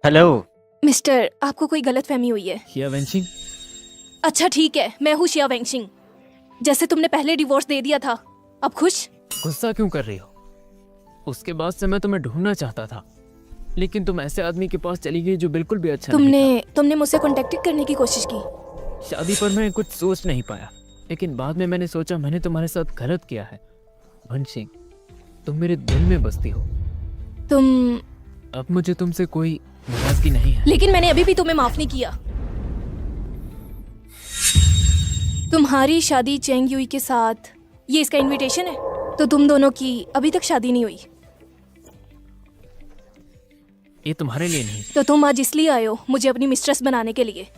Hello. Mister, आपको कोई गलतफहमी हुई है। शिया वेंशिंग? अच्छा ठीक है, मैं हूँ शिया वेंगशिंग। जैसे तुमने पहले डिवोर्स दे दिया था, अब खुश? गुस्सा क्यों कर रही हो? उसके बाद से मैं तुम्हें ढूंढना चाहता था, लेकिन तुम ऐसे आदमी के पास चली गई जो बिल्कुल भी अच्छा नहीं था। तुमने मुझसे कांटेक्ट करने की कोशिश की। शादी पर मैं कुछ सोच नहीं पाया, लेकिन बाद में मैंने सोचा मैंने तुम्हारे साथ गलत किया है। वेंशिंग, तुम मेरे दिल में बसती हो। तुम अब मुझे तुमसे कोई नाराजगी नहीं है। लेकिन मैंने अभी भी तुम्हें माफ नहीं किया। तुम्हारी शादी चेंग युई के साथ, ये इसका इनविटेशन है। तो तुम दोनों की अभी तक शादी नहीं हुई। ये तुम्हारे लिए नहीं, तो तुम आज इसलिए आए हो मुझे अपनी मिस्ट्रेस बनाने के लिए।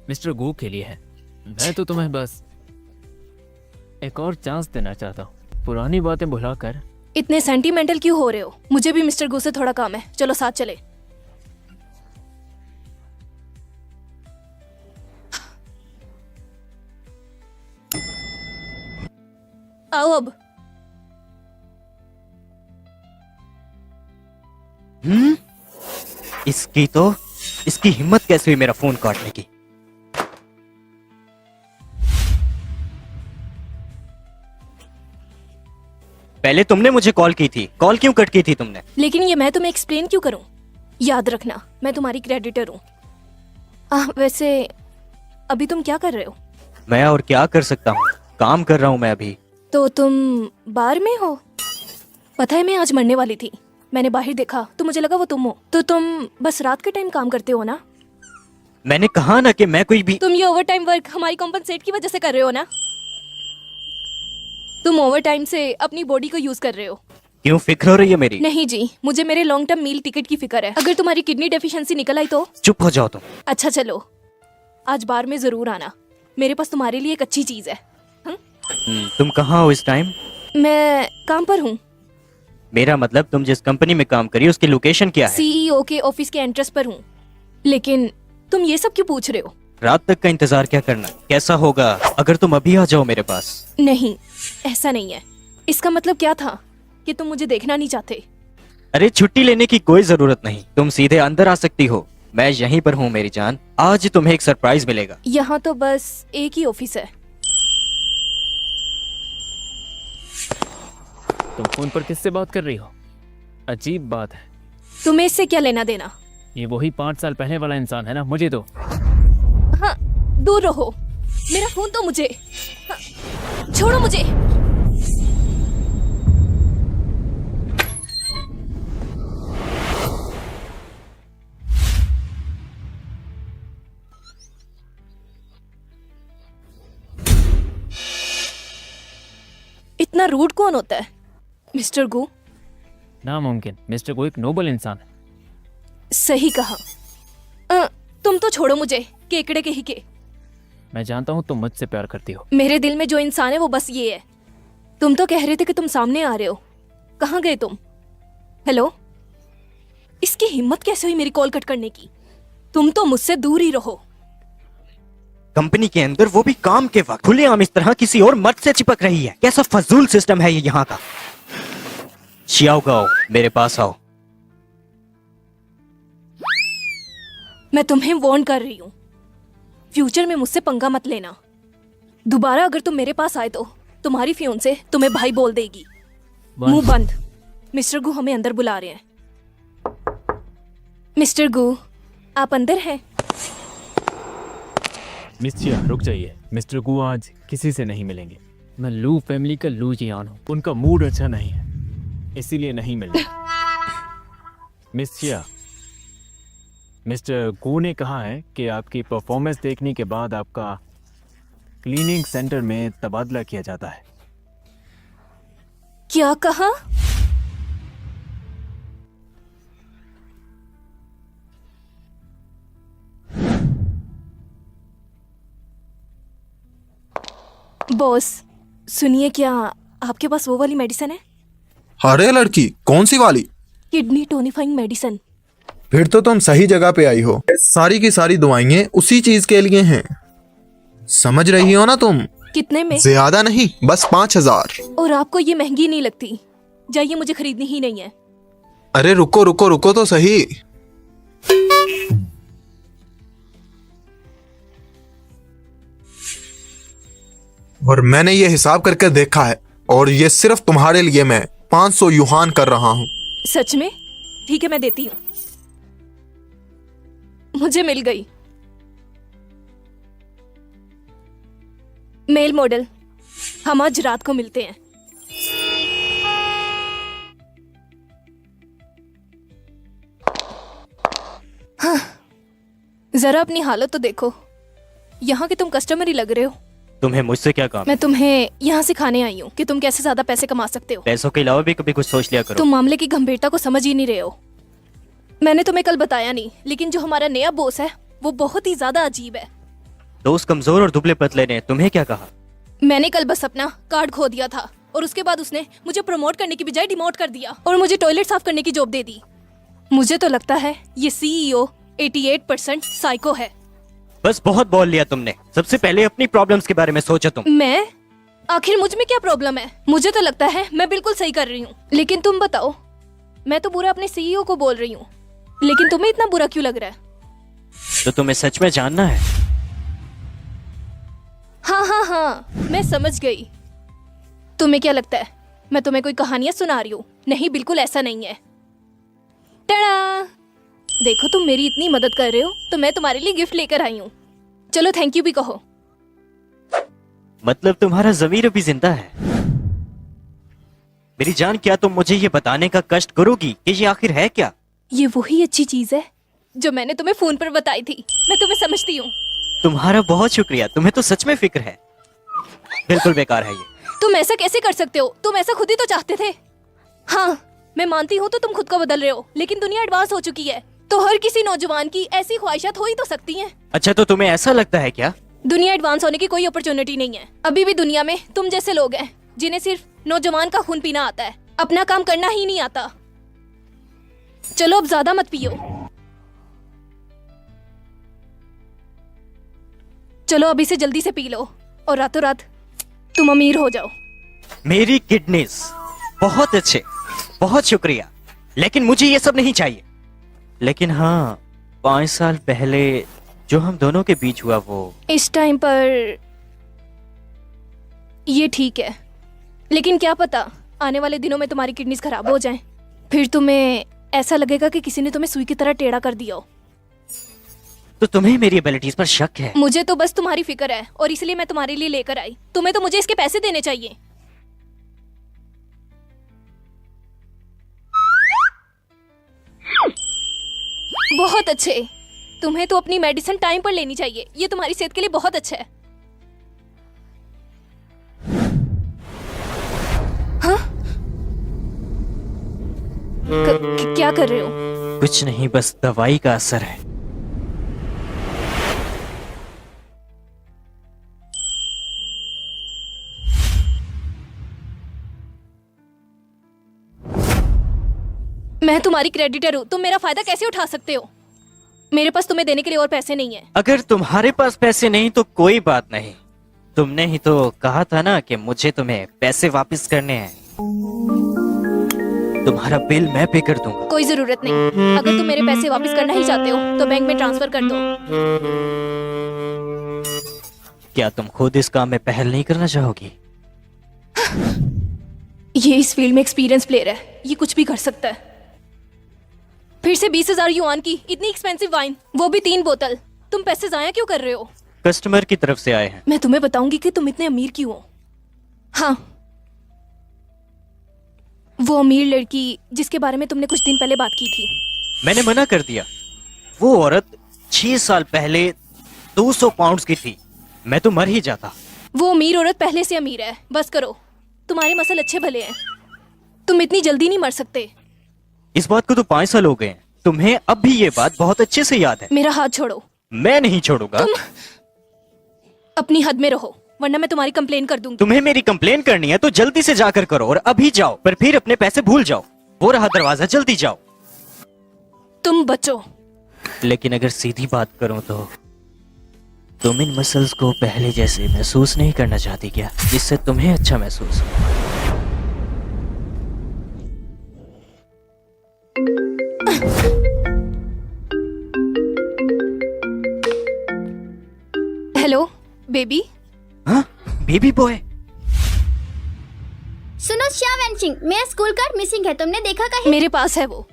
मिस्टर गो के लिए है। मैं तो तुम्हें बस एक और चांस देना चाहता हूँ, पुरानी बातें भुलाकर। इतने सेंटीमेंटल क्यों हो रहे हो? मुझे भी मिस्टर गो से थोड़ा काम है, चलो साथ चले। आओ अब। इसकी हिम्मत कैसे हुई मेरा फोन काटने की? पहले तुमने मुझे कॉल की थी, कॉल क्यों कट की थी तुमने? लेकिन ये मैं तुम्हें एक्सप्लेन क्यों करूं? याद रखना, मैं तुम्हारी क्रेडिटर हूं। वैसे अभी तुम क्या कर रहे हो? मैं और क्या कर सकता हूँ, काम कर रहा हूँ मैं अभी। तो तुम बार में हो? पता है मैं आज मरने वाली थी, मैंने बाहर देखा तो मुझे लगा वो तुम हो। तो तुम बस रात के टाइम काम करते हो ना? मैंने कहा ना कि मैं कोई भी। तुम ये ओवर टाइम वर्क हमारी कंपनसेट की वजह से कर रहे हो ना? तुम ओवर टाइम से अपनी बॉडी को यूज कर रहे हो। क्यों फिक्र हो रही है मेरी? नहीं जी, मुझे मेरे लॉन्ग टर्म मील टिकट की फिक्र है। अगर तुम्हारी किडनी डेफिशिएंसी निकल आई तो? चुप हो जाओ तुम। अच्छा चलो, आज बार में जरूर आना, मेरे पास तुम्हारे लिए एक अच्छी चीज है। तुम कहाँ हो इस टाइम? मैं काम पर हूँ। मेरा मतलब तुम जिस कंपनी में काम करी उसकी लोकेशन क्या है? सीईओ के ऑफिस के एंट्रेंस पर हूँ। लेकिन तुम ये सब क्यों पूछ रहे हो? रात तक का इंतजार क्या करना? कैसा होगा अगर तुम अभी आ जाओ मेरे पास? नहीं, ऐसा नहीं है। इसका मतलब क्या था कि तुम मुझे देखना नहीं चाहते? अरे छुट्टी लेने की कोई जरूरत नहीं, तुम सीधे अंदर आ सकती हो। मैं यहीं पर हूँ मेरी जान, आज तुम्हें एक सरप्राइज मिलेगा। यहाँ तो बस एक ही ऑफिस है। तुम फोन पर किससे बात कर रही हो? अजीब बात है। तुम्हें इससे क्या लेना देना? ये वही 5 साल पहले वाला इंसान है ना? मुझे तो हाँ, दूर रहो, मेरा फोन तो मुझे। हाँ, छोड़ो मुझे। इतना रूड कौन होता है? मिस्टर गू? नामुमकिन, मिस्टर गो एक नोबल इंसान है। सही कहा। तुम तो छोड़ो मुझे, केकड़े के ही के। मैं जानता हूँ तुम मुझसे प्यार करती हो। मेरे दिल में जो इंसान है वो बस ये है। तुम तो कह रहे थे कि तुम सामने आ रहे हो, कहाँ गए तुम? हेलो, इसकी हिम्मत कैसे हुई मेरी कॉल कट करने की? तुम तो मुझसे दूर ही रहो। कंपनी के अंदर, वो भी काम के वक्त, खुलेआम इस तरह किसी और मर्द से चिपक रही है। कैसा फजूल सिस्टम है ये यहाँ का। शियाओ गाओ, मेरे पास आओ। मैं तुम्हें वार्न कर रही हूँ, फ्यूचर में मुझसे पंगा मत लेना। दोबारा अगर तुम मेरे पास आए तो तुम्हारी फियोंसे तुम्हें भाई बोल देगी। मुंह बंद। मिस्टर गू हमें अंदर बुला रहे हैं। मिस्टर गू, आप अंदर हैं? मिस चिया, रुक जाइए। मिस्टर गु आज किसी से नहीं मिलेंगे। मैं लू फैमिली का लू जियान हूँ, उनका मूड अच्छा नहीं है, इसीलिए नहीं मिलने। मिस चिया, मिस्टर गु ने कहा है कि आपकी परफॉर्मेंस देखने के बाद आपका क्लीनिंग सेंटर में तबादला किया जाता है। क्या कहा? बॉस सुनिए, क्या आपके पास वो वाली मेडिसिन है? अरे लड़की, कौन सी वाली? Kidney tonifying medicine. फिर तो तुम सही जगह पे आई हो। सारी की सारी दवाइयाँ उसी चीज के लिए हैं, समझ रही हो ना तुम? कितने में? ज्यादा नहीं, बस 5,000। और आपको ये महंगी नहीं लगती? जाइए, मुझे खरीदनी ही नहीं है। अरे रुको रुको रुको तो सही। और मैंने ये हिसाब करके देखा है, और ये सिर्फ तुम्हारे लिए मैं 500 युहान कर रहा हूं। सच में? ठीक है, मैं देती हूँ। मुझे मिल गई। मेल मॉडल, हम आज रात को मिलते हैं। हाँ, जरा अपनी हालत तो देखो। यहाँ के तुम कस्टमर ही लग रहे हो। तुम्हें मुझसे क्या काम? मैं तुम्हें यहाँ सिखाने आई हूँ कि तुम कैसे ज्यादा पैसे कमा सकते हो। पैसों के अलावा भी कभी कुछ सोच लिया करो। तुम मामले की गंभीरता को समझ ही नहीं रहे हो। मैंने तुम्हें कल बताया नहीं, लेकिन जो हमारा नया बॉस है वो बहुत ही ज्यादा अजीब है। दोस्त कमजोर और दुबले पतले ने तुम्हें क्या कहा? मैंने कल बस अपना कार्ड खो दिया था और उसके बाद उसने मुझे प्रमोट करने की बजाय डिमोट कर दिया और मुझे टॉयलेट साफ करने की जॉब दे दी। मुझे तो लगता है ये सीईओ 88% साइको है। बस बहुत बोल लिया तुमने। सबसे पहले अपनी प्रॉब्लम्स के बारे में सोचो तुम। मैं? आखिर मुझ में क्या प्रॉब्लम है? मुझे तो लगता है मैं बिल्कुल सही कर रही हूँ, लेकिन तुम बताओ। मैं तो बुरा अपने सीईओ को बोल रही हूँ, लेकिन तुम्हें इतना बुरा क्यों लग रहा है? तो तुम्हें सच में जानना है? हाँ, मैं समझ गई। तुम्हें क्या लगता है मैं तुम्हें कोई कहानियां सुना रही हूँ? नहीं, बिल्कुल ऐसा नहीं है। टड़ा! देखो, तुम मेरी इतनी मदद कर रहे हो तो मैं तुम्हारे लिए गिफ्ट लेकर आई हूँ। चलो थैंक यू भी कहो। मतलब तुम्हारा ज़मीर अभी जिंदा है? मेरी जान, क्या तुम मुझे ये बताने का कष्ट करोगी कि ये आखिर है क्या? ये वही अच्छी चीज है जो मैंने तुम्हें फोन पर बताई थी। मैं तुम्हें समझती हूँ। तुम्हारा बहुत शुक्रिया। तुम्हें तो सच में फिक्र है। बिल्कुल बेकार है ये। तुम ऐसा कैसे कर सकते हो? तुम ऐसा खुद ही तो चाहते थे। हाँ, मैं मानती हूँ तो तुम खुद को बदल रहे हो, लेकिन दुनिया एडवांस हो चुकी है, तो हर किसी नौजवान की ऐसी ख्वाहिशात हो ही तो सकती हैं। अच्छा, तो तुम्हें ऐसा लगता है क्या? दुनिया एडवांस होने की कोई अपॉर्चुनिटी नहीं है। अभी भी दुनिया में तुम जैसे लोग हैं जिन्हें सिर्फ नौजवान का खून पीना आता है, अपना काम करना ही नहीं आता। चलो अब ज्यादा मत पियो। चलो अभी से जल्दी से पी लो और रातों रात तुम अमीर हो जाओ। मेरी किडनीज, बहुत अच्छे, बहुत शुक्रिया, लेकिन मुझे ये सब नहीं चाहिए। लेकिन हाँ, 5 साल पहले जो हम दोनों के बीच हुआ वो। इस टाइम पर ये ठीक है, लेकिन क्या पता आने वाले दिनों में तुम्हारी किडनीज खराब हो जाएं। फिर तुम्हें ऐसा लगेगा कि किसी ने तुम्हें सुई की तरह टेढ़ा कर दिया हो। तो तुम्हें मेरी एबिलिटीज पर शक है? मुझे तो बस तुम्हारी फिक्र है और इसलिए मैं तुम्हारे लिए लेकर आई। तुम्हें तो मुझे इसके पैसे देने चाहिए। बहुत अच्छे। तुम्हें तो अपनी मेडिसिन टाइम पर लेनी चाहिए, ये तुम्हारी सेहत के लिए बहुत अच्छा है। हाँ? क्या कर रहे हो? कुछ नहीं, बस दवाई का असर है। मैं तुम्हारी क्रेडिटर हूँ, तुम मेरा फायदा कैसे उठा सकते हो? मेरे पास तुम्हें देने के लिए और पैसे नहीं है। अगर तुम्हारे पास पैसे नहीं तो कोई बात नहीं। तुमने ही तो कहा था ना कि मुझे तुम्हें पैसे वापस करने हैं। तुम्हारा बिल मैं पे कर दूंगा। कोई जरूरत नहीं। अगर तुम मेरे पैसे वापस करना ही चाहते हो तो बैंक में ट्रांसफर कर दो। क्या तुम खुद इस काम में पहल नहीं करना चाहोगी? ये इस फील्ड में एक्सपीरियंस प्लेयर है, ये कुछ भी कर सकता है। फिर से 20,000 युआन की इतनी एक्सपेंसिव वाइन, वो भी 3 बोतल। तुम पैसे जाया क्यों कर रहे हो? कस्टमर की तरफ से आए हैं। मैं तुम्हें बताऊंगी कि तुम इतने अमीर क्यों हो। हाँ, वो अमीर लड़की जिसके बारे में तुमने कुछ दिन पहले बात की थी। मैंने मना कर दिया। वो औरत 6 साल पहले 200 पाउंड्स की थी। मैं तो मर ही जाता। वो अमीर औरत पहले से अमीर है। बस करो, तुम्हारे मसल अच्छे भले हैं, तुम इतनी जल्दी नहीं मर सकते। इस बात को तो 5 साल हो गए हैं। तुम्हें अब भी ये बात बहुत अच्छे से याद है। मेरा हाथ छोड़ो। मैं नहीं छोड़ूंगा। तुम अपनी हद में रहो, वरना मैं तुम्हारी कंप्लेन कर दूंगी। तुम्हें मेरी कंप्लेन करनी है तो जल्दी से जाकर करो और अभी जाओ, पर फिर अपने पैसे भूल जाओ। वो रहा दरवाजा, जल्दी जाओ। तुम बचो। लेकिन अगर सीधी बात करूं तो तुम इन मसल्स को पहले जैसे महसूस नहीं करना चाहती क्या, जिससे तुम्हें अच्छा महसूस हो? बेबी। हाँ, बेबी बॉय। सुनो श्या वेंचिंग, मेरा स्कूल कार्ड मिसिंग है, तुमने देखा कहीं? मेरे पास है वो।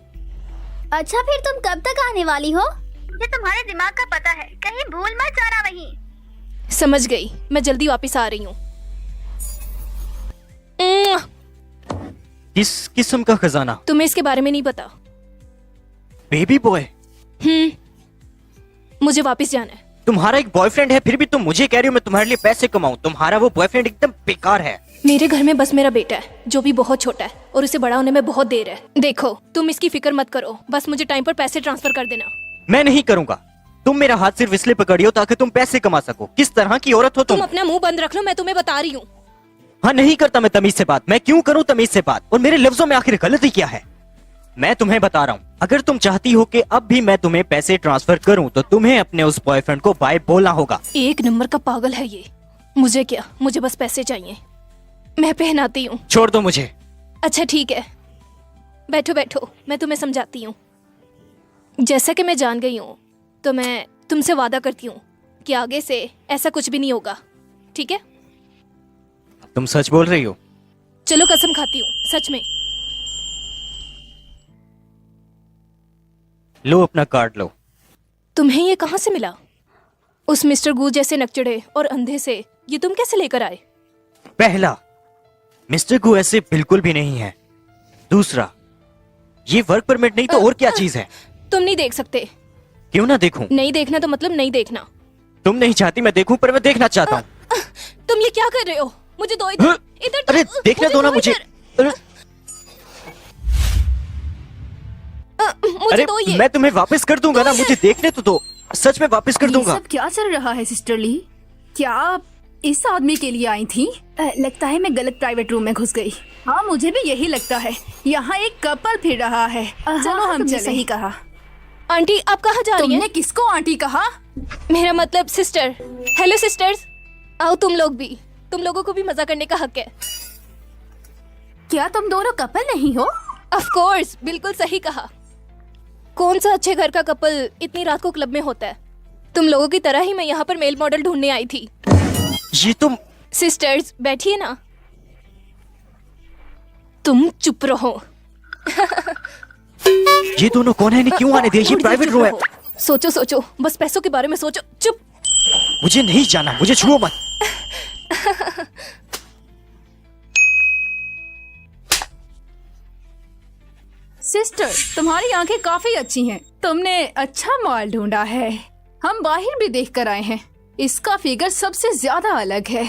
अच्छा फिर तुम कब तक आने वाली हो? मुझे तुम्हारे दिमाग का पता है, कहीं भूल मत जाना वहीं। समझ गई, मैं जल्दी वापस आ रही हूँ। किस किस्म का खजाना? तुम्हें इसके बारे में नहीं पता। Baby boy? मुझे वापस जाना है। तुम्हारा एक बॉयफ्रेंड है, फिर भी तुम मुझे कह रही हो मैं तुम्हारे लिए पैसे कमाऊं? तुम्हारा वो बॉयफ्रेंड एकदम बेकार है। मेरे घर में बस मेरा बेटा है, जो भी बहुत छोटा है, और उसे बड़ा होने में बहुत देर है। देखो, तुम इसकी फिक्र मत करो, बस मुझे टाइम पर पैसे ट्रांसफर कर देना। मैं नहीं करूंगा। तुम मेरा हाथ सिर्फ इसलिए पकड़ी हो ताकि तुम पैसे कमा सको। किस तरह की औरत हो तुम अपना मुंह बंद रख लो, मैं तुम्हें बता रही हूँ। हाँ, नहीं करता मैं तमीज से बात। मैं क्यों करूं तमीज से बात? और मेरे लफ्जों में आखिर गलती क्या है? मैं तुम्हें बता रहा हूँ, अगर तुम चाहती हो कि अब भी मैं तुम्हें पैसे ट्रांसफर करूं तो तुम्हें अपने उस बॉयफ्रेंड को बाय बोलना होगा। एक नंबर का पागल है ये। मुझे क्या, मुझे बस पैसे चाहिए। मैं पहनाती हूँ। छोड़ दो मुझे। अच्छा ठीक है, बैठो बैठो, मैं तुम्हें समझाती हूँ। जैसा कि मैं जान गई हूँ, तो मैं तुमसे वादा करती हूँ कि आगे से ऐसा कुछ भी नहीं होगा, ठीक है? तुम सच बोल रही हो? चलो कसम खाती हूँ, सच में। लो अपना कार्ड लो। तुम्हें ये कहाँ से मिला? उस मिस्टर गू जैसे नकचड़े और अंधे से ये तुम कैसे लेकर आए? पहला, मिस्टर गू ऐसे बिल्कुल भी नहीं है। दूसरा, ये वर्क परमिट नहीं तो और क्या चीज है? तुम नहीं देख सकते। क्यों ना देखूं? नहीं देखना तो मतलब नहीं देखना। तुम नहीं चाहती मैं देखूं, पर मैं देखना चाहता हूँ। तुम ये क्या कर रहे हो? मुझे दो इधर। इधर अरे देखने दो ना मुझे। मुझे अरे दो ये। मैं तुम्हें वापस कर दूंगा ना, मुझे देखने तो दो। सच में वापस कर ये दूंगा। सब क्या चल रहा है सिस्टर ली? क्या आप इस आदमी के लिए आई थी? लगता है मैं गलत प्राइवेट रूम में घुस गई। हाँ मुझे भी यही लगता है, यहाँ एक कपल फिर रहा है। चलो हम तुमने चले। सही कहा। आंटी आप कहाँ जा रही तुमने हैं? किसको आंटी कहा? मेरा मतलब सिस्टर। हेलो सिस्टर्स, आओ तुम लोग भी। तुम लोगों को भी मजा करने का हक है। क्या तुम दोनों कपल नहीं हो? ऑफ कोर्स, बिल्कुल सही कहा। कौन सा अच्छे घर का कपल इतनी रात को क्लब में होता है? तुम लोगों की तरह ही मैं यहाँ पर मेल मॉडल ढूंढने आई थी। ये तुम। सिस्टर्स बैठिए ना। तुम चुप रहो। ये दोनों कौन है? इन्हें क्यों आने दिया? ये थोड़ी देर प्राइवेट चुप रूम है। रहो। सोचो सोचो, बस पैसों के बारे में सोचो। चुप। मुझे नहीं जाना, मुझे छुओ मत। सिस्टर तुम्हारी आंखें काफी अच्छी हैं। तुमने अच्छा माल ढूंढा है। हम बाहर भी देख कर आए हैं। इसका फिगर सबसे ज्यादा अलग है।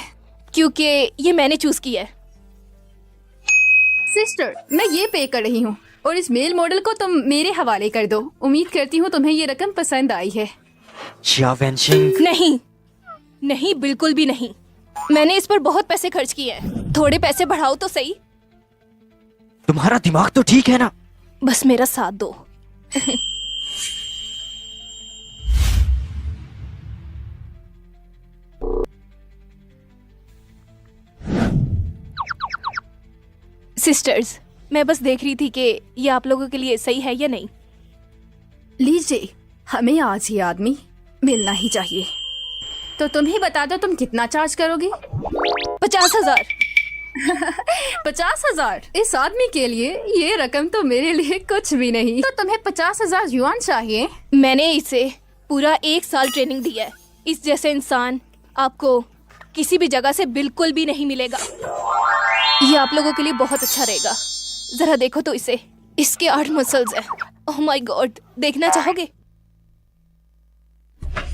क्योंकि ये मैंने चूज किया है। सिस्टर मैं ये पे कर रही हूँ और इस मेल मॉडल को तुम मेरे हवाले कर दो। उम्मीद करती हूँ तुम्हें ये रकम पसंद आई है। शिया वेंशिंग। नहीं नहीं, बिल्कुल भी नहीं। मैंने इस पर बहुत पैसे खर्च किए हैं। थोड़े पैसे बढ़ाओ तो सही। तुम्हारा दिमाग तो ठीक है ना? बस मेरा साथ दो। सिस्टर्स, मैं बस देख रही थी कि ये आप लोगों के लिए सही है या नहीं। लीजिए, हमें आज ये आदमी मिलना ही चाहिए। तो तुम ही बता दो तुम कितना चार्ज करोगी? 50,000। 50,000 इस आदमी के लिए? ये रकम तो मेरे लिए कुछ भी नहीं। तो तुम्हें 50,000 युआन चाहिए? मैंने इसे पूरा 1 साल ट्रेनिंग दी है। इस जैसे इंसान आपको किसी भी जगह से बिल्कुल भी नहीं मिलेगा। ये आप लोगों के लिए बहुत अच्छा रहेगा। जरा देखो तो इसे, इसके 8 मसल्स हैं। ओह माय गॉड, देखना चाहोगे?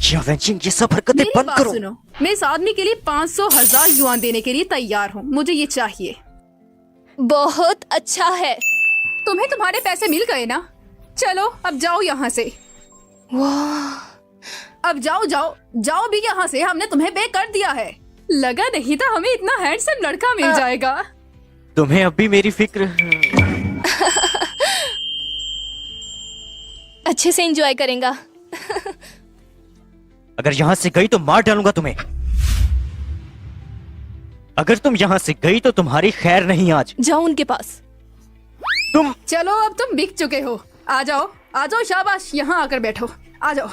शिया वेंशिंग, ये सब हरकतें मेरी बंद बात करो। सुनो, मैं इस आदमी के लिए 500,000 युआन देने के लिए तैयार हूँ। मुझे ये चाहिए। बहुत अच्छा है। तुम्हें तुम्हारे पैसे मिल गए ना? चलो अब जाओ यहाँ से। वाह, अब जाओ जाओ जाओ भी यहाँ से। हमने तुम्हें पे कर दिया है। लगा नहीं था हमें इतना हैंडसम लड़का मिल जाएगा। तुम्हें अब भी मेरी फिक्र। अच्छे से एंजॉय करेगा। अगर यहाँ से गई तो मार डालूंगा तुम्हें। अगर तुम यहाँ से गई तो तुम्हारी खैर नहीं आज। जाओ उनके पास। तुम। चलो अब तुम बिक चुके हो। आ जाओ शाबाश, यहाँ आकर बैठो। आ जाओ।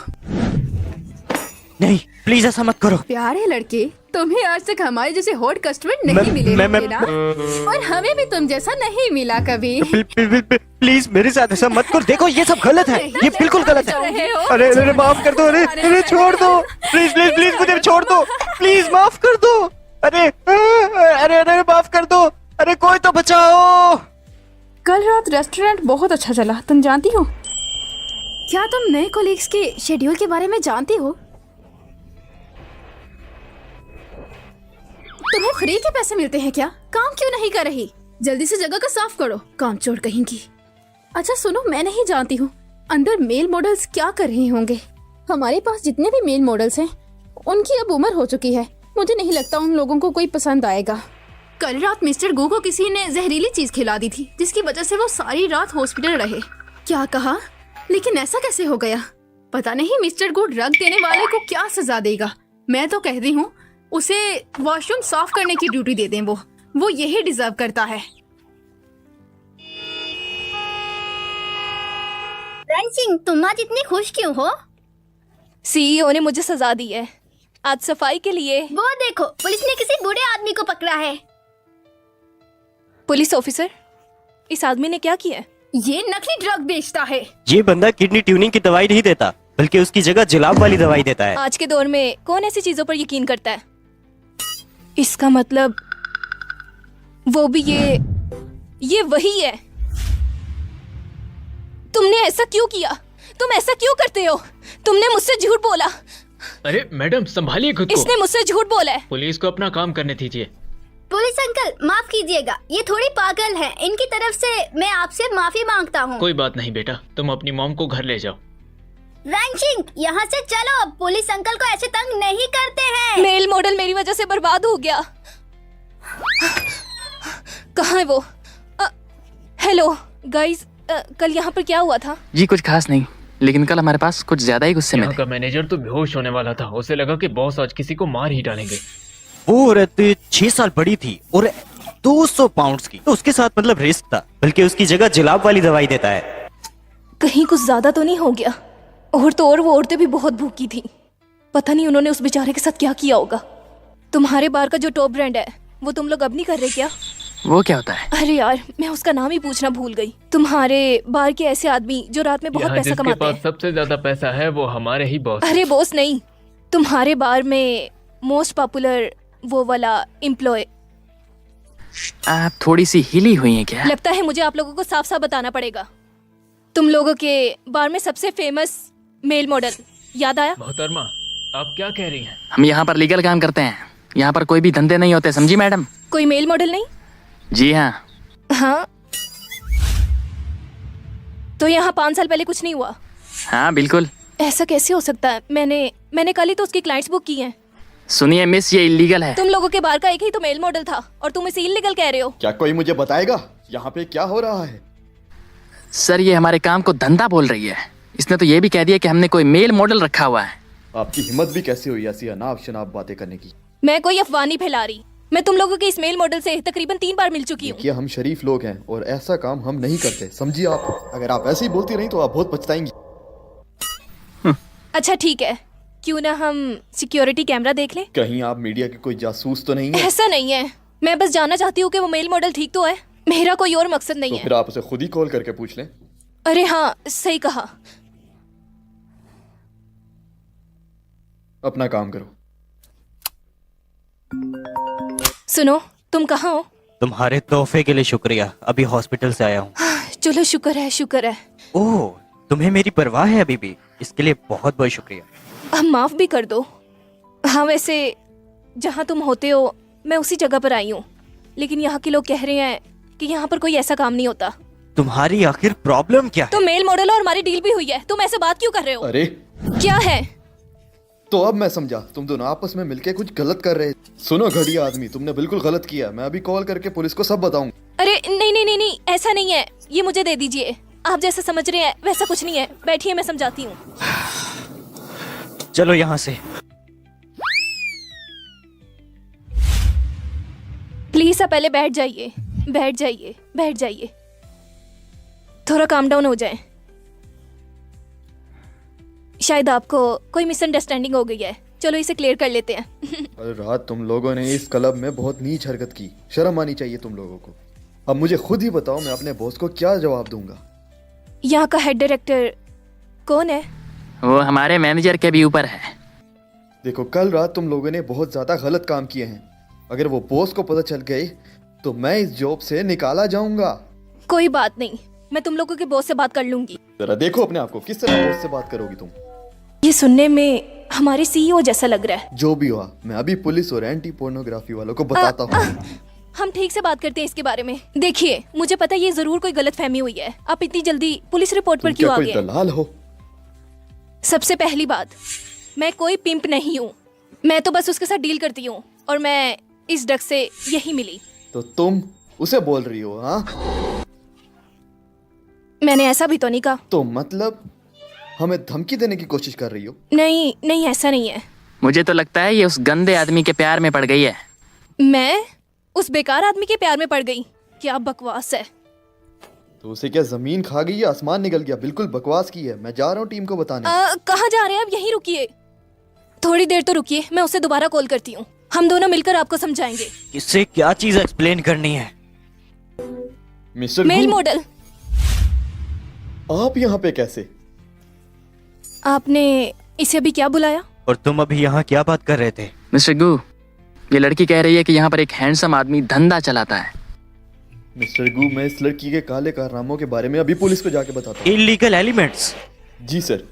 नहीं, प्लीज ऐसा मत करो। प्यारे लड़के, तुम्हें आज तक हमारे जैसे हॉट कस्टमर नहीं मिले होंगे ना? और हमें भी तुम जैसा नहीं मिला कभी। प्लीज मेरे साथ ऐसा मत करो। देखो ये सब गलत है, ये बिल्कुल गलत है। अरे अरे माफ कर दो, अरे अरे छोड़ दो, प्लीज प्लीज प्लीज मुझे छोड़ दो, प्लीज माफ कर दो। अरे अरे अरे माफ कर दो, अरे कोई तो बचाओ। कल रात रेस्टोरेंट बहुत अच्छा चला, तुम जानती हो? क्या तुम नए कोलीग्स के शेड्यूल के बारे में जानती हो? तुम्हें फ्री के पैसे मिलते हैं क्या? काम क्यों नहीं कर रही? जल्दी से जगह को साफ करो, काम चोर कहेंगी। अच्छा सुनो, मैं नहीं जानती हूँ अंदर मेल मॉडल्स क्या कर रहे होंगे। हमारे पास जितने भी मेल मॉडल्स हैं उनकी अब उम्र हो चुकी है। मुझे नहीं लगता उन लोगों को कोई पसंद आएगा। कल रात मिस्टर गू को किसी ने जहरीली चीज खिला दी थी, जिसकी वजह से वो सारी रात हॉस्पिटल रहे। क्या कहा? लेकिन ऐसा कैसे हो गया? पता नहीं मिस्टर गू ड्रग देने वाले को क्या सजा देगा। मैं तो कहती हूँ उसे वॉशरूम साफ करने की ड्यूटी दे दें। वो यही डिजर्व करता है। रन सिंह, तुम आज इतनी खुश क्यों हो? सीईओ ने मुझे सजा दी है आज सफाई के लिए। वो देखो, पुलिस ने किसी बूढ़े आदमी को पकड़ा है। पुलिस ऑफिसर, इस आदमी ने क्या किया? ये नकली ड्रग बेचता है। ये बंदा किडनी ट्यूनिंग की दवाई नहीं देता, बल्कि उसकी जगह जुलाब वाली दवाई देता है। आज के दौर में कौन ऐसी चीजों पर यकीन करता है? इसका मतलब वो भी ये वही है। तुमने ऐसा क्यों किया? तुम ऐसा क्यों करते हो? तुमने मुझसे झूठ बोला। अरे मैडम संभालिए खुद को। इसने मुझसे झूठ बोला है। पुलिस को अपना काम करने दीजिए। पुलिस अंकल, माफ कीजिएगा, ये थोड़ी पागल है। इनकी तरफ से मैं आपसे माफी मांगता हूँ। कोई बात नहीं बेटा, तुम अपनी मॉम को घर ले जाओ। रन सिंह, यहाँ से चलो। पुलिस अंकल को ऐसे तंग नहीं करते हैं। मेल मॉडल मेरी वजह से बर्बाद हो गया। कहाँ है वो? हेलो गाइस, कल यहाँ पर क्या हुआ था? जी कुछ खास नहीं, लेकिन कल हमारे पास कुछ ज्यादा ही गुस्से में यहाँ थे। का मैनेजर तो बेहोश होने वाला था। उसे लगा कि बॉस आज किसी को मार ही डालेंगे। वो औरत 6 साल बड़ी थी और 200 पाउंड्स की, तो उसके साथ मतलब रिस्क था, बल्कि उसकी जगह जुलाब वाली दवाई देता है। कहीं कुछ ज्यादा तो नहीं हो गया? और तो और वो औरतें भी बहुत भूखी थी। पता नहीं उन्होंने उस बेचारे के साथ क्या किया होगा। तुम्हारे बार का जो टॉप ब्रांड है वो तुम लोग अब नहीं कर रहे क्या? वो क्या होता है? अरे यार, मैं उसका नाम ही पूछना भूल गई। तुम्हारे बार के ऐसे आदमी जो रात में बहुत यहाँ पैसा जिसके कमाते पास हैं। सबसे ज्यादा पैसा है वो हमारे ही बॉस। अरे बॉस नहीं, तुम्हारे बार में मोस्ट पॉपुलर वो वाला एम्प्लॉय। आप थोड़ी सी हिली हुई हैं क्या? लगता है मुझे आप लोगों को साफ साफ बताना पड़ेगा। तुम लोगों के बार में सबसे फेमस मेल मॉडल याद आया? मोहतरमा, आप क्या कह रही हैं? हम यहाँ पर लीगल काम करते हैं। यहाँ पर कोई भी धंधे नहीं होते, समझी मैडम? कोई मेल मॉडल नहीं? जी हाँ। हाँ, तो यहाँ 5 साल पहले कुछ नहीं हुआ? हाँ बिल्कुल। ऐसा कैसे हो सकता है? मैंने कल ही तो उसकी क्लाइंट्स बुक की हैं। सुनिए मिस, ये इलीगल है। तुम लोगों के बार का एक ही तो मेल मॉडल था और तुम इसे इलीगल कह रहे हो। क्या कोई मुझे बताएगा यहाँ पे क्या हो रहा है? सर ये हमारे काम को धंधा बोल रही है। इसने तो ये भी कह दिया कि हमने कोई मेल मॉडल रखा हुआ है। आपकी हिम्मत भी कैसे हुई ऐसी अनाप शनाप बातें करने की? मैं कोई अफवाह नहीं फैला रही। मैं तुम लोगों के इस मेल मॉडल से तकरीबन 3 बार मिल चुकी हूँ। देखिए, हम शरीफ लोग हैं और ऐसा काम हम नहीं करते, समझिए आप। अगर आप ऐसे ही बोलती रही तो आप बहुत पछताएंगी। अच्छा ठीक है, क्यों ना हम सिक्योरिटी कैमरा देख लें? कहीं आप मीडिया के कोई जासूस तो नहीं है? ऐसा नहीं है, मैं बस जानना चाहती हूँ कि वो मेल मॉडल ठीक तो है। मेरा कोई और मकसद नहीं तो है। फिर आप उसे खुद ही कॉल करके पूछ लें। अरे हाँ, सही कहा। अपना काम करो। सुनो, तुम कहाँ हो? तुम्हारे तोहफे के लिए शुक्रिया, अभी हॉस्पिटल से आया हूँ। चलो शुक्र है, शुक्र है। ओह, तुम्हें मेरी परवाह है अभी भी, इसके लिए बहुत बहुत शुक्रिया। अब माफ भी कर दो। हाँ वैसे जहाँ तुम होते हो मैं उसी जगह पर आई हूँ, लेकिन यहाँ के लोग कह रहे हैं कि यहाँ पर कोई ऐसा काम नहीं होता। तुम्हारी आखिर प्रॉब्लम क्या है? तो मेल मॉडल और हमारी डील भी हुई है, तुम ऐसे बात क्यों कर रहे हो? अरे क्या है? तो अब मैं समझा, तुम दोनों आपस में मिलके कुछ गलत कर रहे। सुनो घटिया आदमी, तुमने बिल्कुल गलत किया। मैं अभी कॉल करके पुलिस को सब बताऊंगा। अरे नहीं नहीं नहीं नहीं, ऐसा नहीं है। ये मुझे दे दीजिए। आप जैसा समझ रहे हैं वैसा कुछ नहीं है। बैठिए, मैं समझाती हूँ। चलो यहाँ से। प्लीज आप पहले बैठ जाइए, बैठ जाइए, बैठ जाइए। थोड़ा काम डाउन हो जाए। शायद आपको कोई मिसअंडरस्टैंडिंग हो गई है। चलो इसे क्लियर कर लेते हैं। अरे रात तुम लोगों ने इस क्लब में बहुत नीच हरकत की, शर्म आनी चाहिए तुम लोगों को। अब मुझे खुद ही बताओ मैं अपने बॉस को क्या जवाब दूंगा। यहाँ का हेड डायरेक्टर कौन है? वो हमारे मैनेजर के भी ऊपर है। देखो कल रात तुम लोगों ने बहुत ज्यादा गलत काम किए हैं। अगर वो बॉस को पता चल गई तो मैं इस जॉब से निकाला जाऊंगा। कोई बात नहीं, मैं तुम लोगों के बॉस से बात कर लूंगी। जरा देखो अपने आप को, किस तरह बॉस से बात करोगी तुम? ये सुनने में हमारे सीईओ जैसा लग रहा है। जो भी हुआ मैं अभी पुलिस और एंटी पोर्नोग्राफी वालों को बताता हूँ। हम ठीक से बात करते हैं इसके बारे में। देखिए मुझे पता है ये जरूर कोई गलत फहमी हुई है। आप इतनी जल्दी पुलिस रिपोर्ट पर तुम क्यों क्या आ कोई गए? दलाल हो? सबसे पहली बात, मैं कोई पिंप नहीं हूँ। मैं तो बस उसके साथ डील करती हूँ और मैं इस ड्रग से यही मिली। तो तुम उसे बोल रही हो? हाँ, मैंने ऐसा भी तो नहीं कहा। तो मतलब हमें धमकी देने की कोशिश कर रही हो? नहीं नहीं, ऐसा नहीं है। मुझे तो लगता है ये उस गंदे आदमी के प्यार में पड़ गई है। मैं उस बेकार आदमी के प्यार में पड़ गई? क्या बकवास है। तो उसे क्या जमीन खा गई या आसमान निकल गया? बिल्कुल बकवास की है। मैं जा रहा हूँ टीम को बताने। कहाँ जा रहे हैं आप? यहीं रुकिए, थोड़ी देर तो रुकिए, मैं उसे दोबारा कॉल करती हूँ। हम दोनों मिलकर आपको समझाएंगे। इससे क्या चीज एक्सप्लेन करनी है? मिस्टर मेल गू, मॉडल, आप यहाँ पे कैसे? आपने इसे अभी क्या बुलाया? और तुम अभी यहाँ क्या बात कर रहे थे? मिस्टर गू, ये लड़की कह रही है कि यहाँ पर एक हैंडसम आदमी धंधा चलाता है। मिस्टर गू, मैं इस लड़की के काले कारनामों के बारे में अभी पुलिस को जाके बताता हूँ। Illegal elements. जी सर।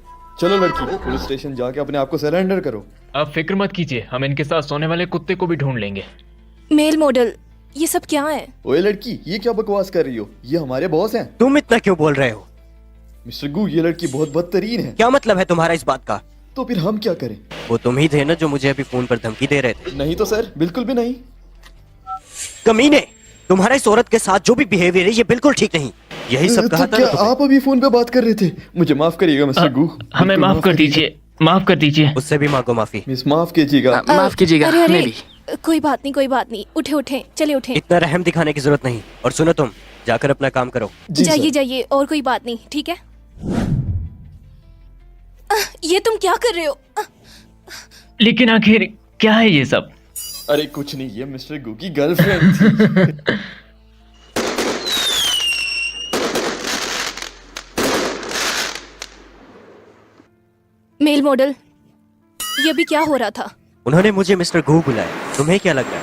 चलो लड़की, पुलिस स्टेशन जाके अपने आप को सरेंडर करो। आप फिक्र मत कीजिए, हम इनके साथ सोने वाले कुत्ते को भी ढूंढ लेंगे। मेल मॉडल, ये सब क्या है? ओए लड़की, ये क्या बकवास कर रही हो? ये हमारे बॉस हैं। तुम इतना क्यों बोल रहे हो? मिस्टर गू, ये लड़की बहुत बदतरीन है। क्या मतलब है तुम्हारा इस बात का? तो फिर हम क्या करें? वो तुम ही थे ना जो मुझे अभी फोन पर धमकी दे रहे थे। नहीं तो सर, बिल्कुल भी नहीं। कमीने, तुम्हारा इस औरत के साथ जो भी बिहेवियर है ये बिल्कुल ठीक नहीं। यही सब कहा तो था ना क्या तुम्हें? आप अभी फोन पे बात कर रहे थे? मुझे माफ करिएगा मिस्टर गू। हमें बिल्कुल माफ कर दीजिए, माफ कर दीजिए। उससे भी मांगो माफी। मिस, माफ कीजिएगा। माफ कीजिएगा, अरे हमें अरे, भी। कोई बात नहीं, कोई बात नहीं, उठे उठे, चले उठे। इतना रहम दिखाने की जरूरत नहीं। और सुनो, तुम जाकर अपना काम करो। जी जाइए सर। जाइए, और कोई बात नहीं, ठीक है? ये तुम क्या कर रहे हो? लेकिन आखिर क्या है ये सब? अरे कुछ नहीं, ये मिस्टर गू की गर्लफ्रेंड थी। मेल मॉडल, ये भी क्या हो रहा था? उन्होंने मुझे मिस्टर गू बुलाया। तुम्हें क्या लग रहा है?